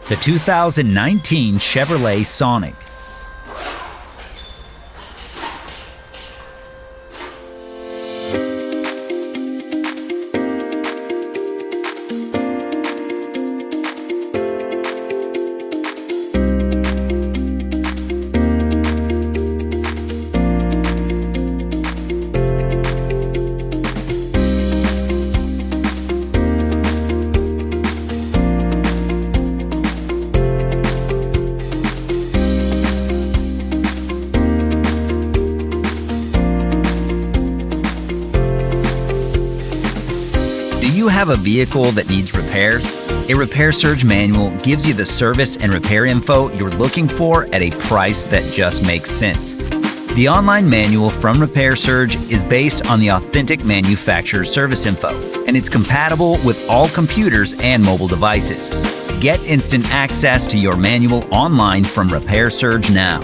The 2019 Chevrolet Sonic. Do you have a vehicle that needs repairs? A Repair Surge manual gives you the service and repair info you're looking for at a price that just makes sense. The online manual from Repair Surge is based on the authentic manufacturer's service info, and it's compatible with all computers and mobile devices. Get instant access to your manual online from Repair Surge now.